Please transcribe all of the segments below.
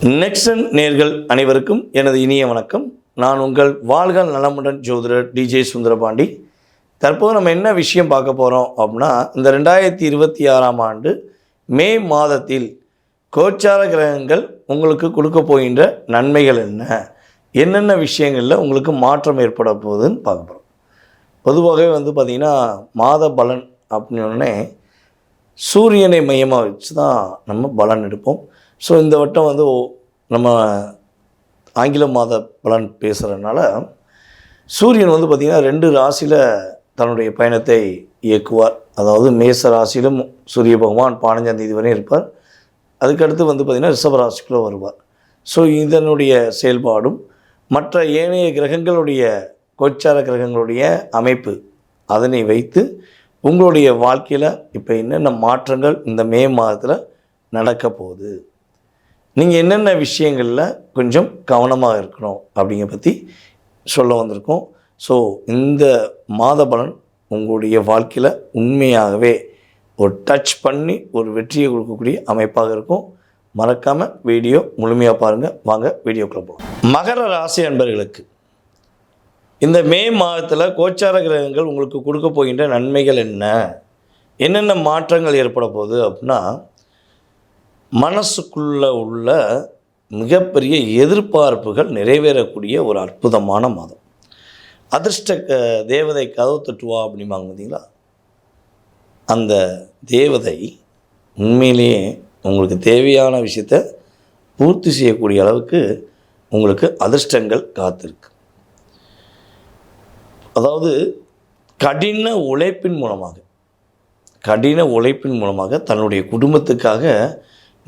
Nexon நேர்கள் அனைவருக்கும் எனது இனிய வணக்கம். நான் உங்கள் வாழ்க நலமுடன் ஜோதிடர் டிஜே சுந்தரபாண்டி. தற்போது நம்ம என்ன விஷயம் பார்க்க போகிறோம் அப்படின்னா, இந்த 2026ஆம் ஆண்டு மே மாதத்தில் கோச்சார கிரகங்கள் உங்களுக்கு கொடுக்க போகின்ற நன்மைகள் என்னென்ன விஷயங்களில் உங்களுக்கு மாற்றம் ஏற்பட போகுதுன்னு பார்க்க போகிறோம். பொதுவாகவே பார்த்திங்கன்னா மாத பலன் அப்படின்னே சூரியனை மையமாக வச்சு தான் நம்ம பலன் எடுப்போம். ஸோ இந்த வட்டம் நம்ம ஆங்கில மாத பலன் பேசுகிறதுனால சூரியன் பார்த்திங்கன்னா 2 ராசியில் தன்னுடைய பயணத்தை இயக்குவார். அதாவது மேச ராசியிலும் சூரிய பகவான் 15ஆம் தேதி வரை இருப்பார். அதுக்கடுத்து பார்த்திங்கன்னா ரிஷப ராசிக்குள்ளே வருவார். ஸோ இதனுடைய செயல்பாடும் மற்ற ஏனைய கிரகங்களுடைய கோச்சார கிரகங்களுடைய அமைப்பு அதனை வைத்து உங்களுடைய வாழ்க்கையில் இப்போ என்னென்ன மாற்றங்கள் இந்த மே மாதத்தில் நடக்க போகுது, நீங்கள் என்னென்ன விஷயங்களில் கொஞ்சம் கவனமாக இருக்கணும் அப்படிங்கிற பற்றி சொல்ல வந்திருக்கோம். ஸோ இந்த மாத பலன் உங்களுடைய வாழ்க்கையில் உண்மையாகவே ஒரு டச் பண்ணி ஒரு வெற்றியை கொடுக்கக்கூடிய அமைப்பாக இருக்கும். மறக்காமல் வீடியோ முழுமையாக பாருங்கள். வாங்க வீடியோக்குள்ளே போகலாம். மகர ராசி அன்பர்களுக்கு இந்த மே மாதத்தில் கோச்சார கிரகங்கள் உங்களுக்கு கொடுக்க போகின்ற நன்மைகள் என்னென்ன மாற்றங்கள் ஏற்பட போகுது அப்படின்னா, மனசுக்குள்ளே உள்ள மிகப்பெரிய எதிர்பார்ப்புகள் நிறைவேறக்கூடிய ஒரு அற்புதமான மாதம். அதிர்ஷ்ட தேவதை கதவு தட்டுவா அப்படிம்பாங்க பார்த்தீங்களா, அந்த தேவதை உண்மையிலேயே உங்களுக்கு தேவையான விஷயத்தை பூர்த்தி செய்யக்கூடிய அளவுக்கு உங்களுக்கு அதிர்ஷ்டங்கள் காத்திருக்கு. அதாவது கடின உழைப்பின் மூலமாக தன்னுடைய குடும்பத்துக்காக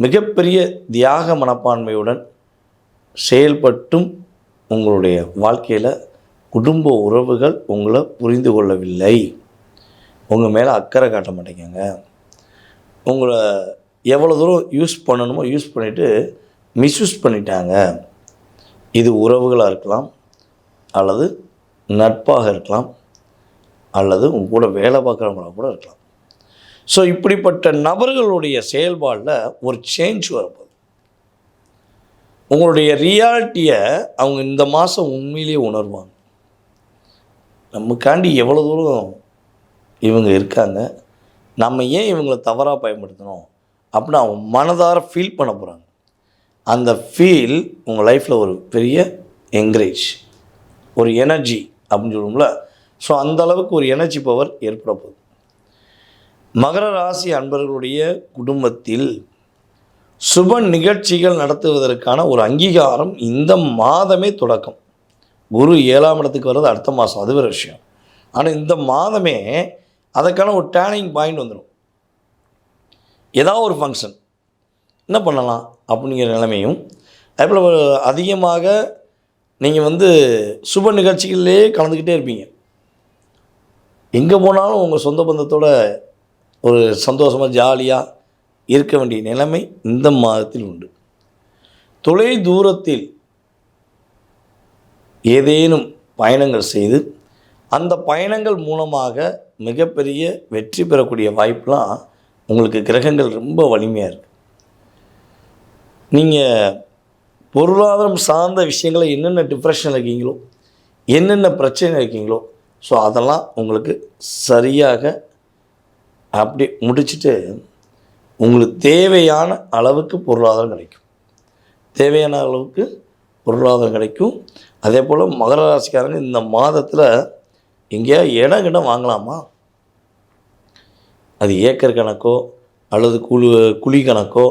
மிகப்பெரிய தியாக மனப்பான்மையுடன் செயல்பட்டும் உங்களுடைய வாழ்க்கையில் குடும்ப உறவுகள் உங்களை புரிந்து கொள்ளவில்லை, உங்கள் மேலே அக்கறை காட்ட மாட்டேங்க, உங்களை எவ்வளோ தூரம் யூஸ் பண்ணணுமோ யூஸ் பண்ணிவிட்டு மிஸ்யூஸ் பண்ணிட்டாங்க. இது உறவுகளாக இருக்கலாம், அல்லது நட்பாக இருக்கலாம், அல்லது உங்கள் கூட வேலை பார்க்குறவங்களாக கூட இருக்கலாம். ஸோ இப்படிப்பட்ட நபர்களுடைய செயல்பாடில் ஒரு சேஞ்ச் வரப்போகுது. உங்களுடைய ரியாலிட்டியை அவங்க இந்த மாதம் உண்மையிலேயே உணர்வாங்க. நமக்காண்டி எவ்வளோ தூரம் இவங்க இருக்காங்க, நம்ம ஏன் இவங்களை தவறாக பயன்படுத்தணும் அப்படின்னு அவங்க மனதார ஃபீல் பண்ண போகிறாங்க. அந்த ஃபீல் உங்கள் லைஃப்பில் ஒரு பெரிய என்கரேஜ், ஒரு எனர்ஜி அப்படின்னு சொல்லுவோம்ல. ஸோ அந்தளவுக்கு ஒரு எனர்ஜி பவர் ஏற்பட போகுது. மகர ராசி அன்பர்களுடைய குடும்பத்தில் சுப நிகழ்ச்சிகள் நடத்துவதற்கான ஒரு அங்கீகாரம் இந்த மாதமே தொடக்கம். குரு 7ஆம் இடத்துக்கு வர்றது அடுத்த மாதம், அது வேறு விஷயம். ஆனால் இந்த மாதமே அதுக்கான ஒரு டேர்னிங் பாயிண்ட் வந்துடும். ஏதாவது ஒரு ஃபங்க்ஷன் என்ன பண்ணலாம் அப்படிங்கிற நிலைமையும், அதேபோல் அதிகமாக நீங்கள் சுப நிகழ்ச்சிகளிலே கலந்துக்கிட்டே இருப்பீங்க. எங்கே போனாலும் உங்கள் சொந்த பந்தத்தோட ஒரு சந்தோஷமாக ஜாலியாக இருக்க வேண்டிய நிலைமை இந்த மாதத்தில் உண்டு. தொலை தூரத்தில் ஏதேனும் பயணங்கள் செய்து அந்த பயணங்கள் மூலமாக மிகப்பெரிய வெற்றி பெறக்கூடிய வாய்ப்பெலாம் உங்களுக்கு கிரகங்கள் ரொம்ப வலிமையாக இருக்குது. நீங்கள் பொருளாதாரம் சார்ந்த விஷயங்களை என்னென்ன டிப்ரெஷனில் இருக்கீங்களோ, என்னென்ன பிரச்சனை இருக்கீங்களோ, ஸோ அதெல்லாம் உங்களுக்கு சரியாக அப்படி முடிச்சுட்டு உங்களுக்கு தேவையான அளவுக்கு பொருளாதாரம் கிடைக்கும். அதே போல் மகர ராசிக்காரங்க இந்த மாதத்தில் எங்கேயா இடம் வாங்கலாமா, அது ஏக்கர் கணக்கோ அல்லது குழி கணக்கோ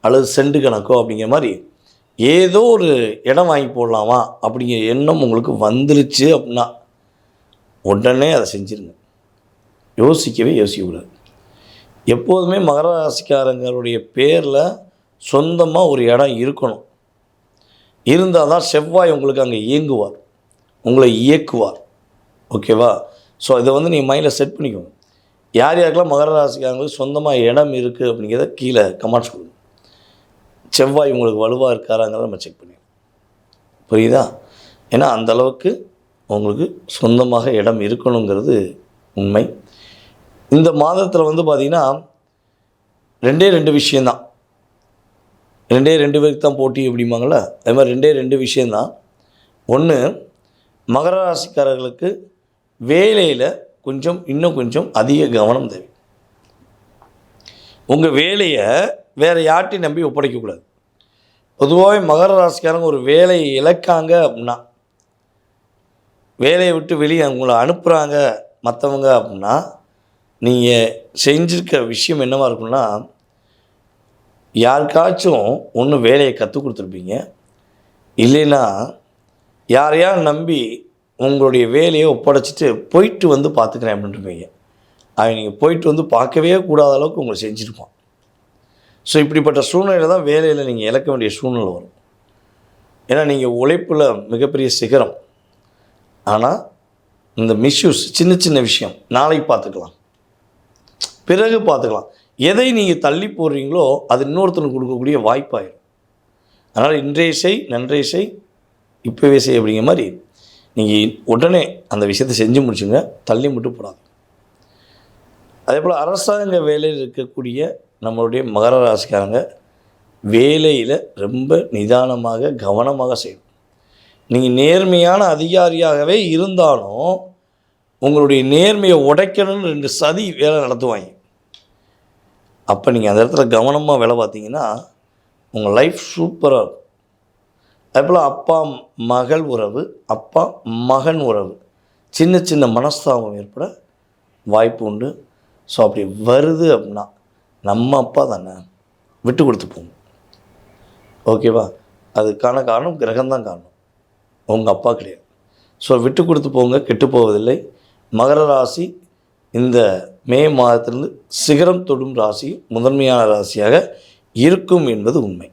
அல்லது சென்ட் கணக்கோ அப்படிங்கிற மாதிரி ஏதோ ஒரு இடம் வாங்கி போடலாமா அப்படிங்கிற எண்ணம் உங்களுக்கு வந்துருச்சு அப்படின்னா உடனே அதை செஞ்சுருங்க. யோசிக்கக்கூடாது. எப்போதுமே மகர ராசிக்காரங்களுடைய பேரில் சொந்தமாக ஒரு இடம் இருக்கணும். இருந்தால் தான் செவ்வாய் உங்களுக்கு அங்கே இயங்குவார், உங்களை இயக்குவார். ஓகேவா? ஸோ இதை நீங்கள் மைண்டில் செட் பண்ணிக்கோங்க. யார் யாருக்கெல்லாம் மகர ராசிக்காரங்களுக்கு சொந்தமாக இடம் இருக்குது அப்படிங்கிறத கீழே கமெண்ட்ஸ் கொடுங்க. செவ்வாய் உங்களுக்கு வலுவாக இருக்காராங்கிறத நம்ம செக் பண்ணிடுவோம். புரியுதா? ஏன்னா அந்தளவுக்கு உங்களுக்கு சொந்தமாக இடம் இருக்கணுங்கிறது உண்மை. இந்த மாதத்தில் பார்த்திங்கன்னா 2 விஷயந்தான். ரெண்டு பேருக்கு தான் போட்டி அப்படிம்பாங்களே, அது மாதிரி ரெண்டு விஷயந்தான். ஒன்று, மகர ராசிக்காரர்களுக்கு வேலையில் இன்னும் கொஞ்சம் அதிக கவனம் தேவை. உங்கள் வேலையை வேறு யார்ட்டையும் நம்பி ஒப்படைக்கக்கூடாது. பொதுவாகவே மகர ராசிக்காரங்க ஒரு வேலையை இழக்காங்க அப்படின்னா, வேலையை விட்டு வெளியே உங்களை அனுப்புகிறாங்க மற்றவங்க அப்படின்னா, நீங்கள் செஞ்சுருக்க விஷயம் என்னவாக இருக்குன்னா, யாருக்காச்சும் ஒன்று வேலையை கற்றுக் கொடுத்துருப்பீங்க, இல்லைன்னா யாரையா நம்பி உங்களுடைய வேலையை ஒப்படைச்சிட்டு போயிட்டு வந்து பார்த்துக்கிறேன் அப்படின்ட்டுருப்பீங்க. அவன் நீங்கள் போயிட்டு வந்து பார்க்கவே கூடாத அளவுக்கு உங்களை செஞ்சுருப்பான். ஸோ இப்படிப்பட்ட சூழ்நிலையில் தான் வேலையில் நீங்கள் இழக்க வேண்டிய சூழ்நிலை வரும். ஏன்னா நீங்கள் உழைப்பில் மிகப்பெரிய சிகரம். ஆனால் இந்த மிஸ்யூஸ் சின்ன விஷயம் நாளைக்கு பார்த்துக்கலாம், பிறகு பார்த்துக்கலாம். எதை நீங்கள் தள்ளி போடுறீங்களோ அது இன்னொருத்தனுக்கு கொடுக்கக்கூடிய வாய்ப்பாயிடும். அதனால் இன்றைய செய் நன்றைய செய் இப்போவே செய் அப்படிங்கிற மாதிரி நீங்கள் உடனே அந்த விஷயத்தை செஞ்சு முடிச்சுங்க, தள்ளி மட்டும் போடாது. அதே போல் அரசாங்க வேலையில் இருக்கக்கூடிய நம்மளுடைய மகர ராசிக்காரங்க வேலையில் ரொம்ப நிதானமாக கவனமாக செய்யணும். நீங்கள் நேர்மையான அதிகாரியாகவே இருந்தாலும் உங்களுடைய நேர்மையை உடைக்கணும்னு 2 சதி வேலை நடத்துவாங்க. அப்போ நீங்கள் அந்த இடத்துல கவனமாக வேலை பார்த்தீங்கன்னா உங்கள் லைஃப் சூப்பராக இருக்கும். அதேபோல் அப்பா மகள் உறவு, அப்பா மகன் உறவு சின்ன மனஸ்தாபம் ஏற்பட வாய்ப்பு உண்டு. ஸோ அப்படி வருது அப்படின்னா நம்ம அப்பா தானே, விட்டு கொடுத்து போங்க. ஓகேவா? அதுக்கான காரணம் கிரகம்தான் காரணம், உங்கள் அப்பா கிடையாது. ஸோ விட்டு கொடுத்து போங்க, கெட்டு போவதில்லை. மகர ராசி இந்த மே மாதத்திலிருந்து சிகரம் தொடும் ராசி முதன்மையான ராசியாக இருக்கும் என்பது உண்மை.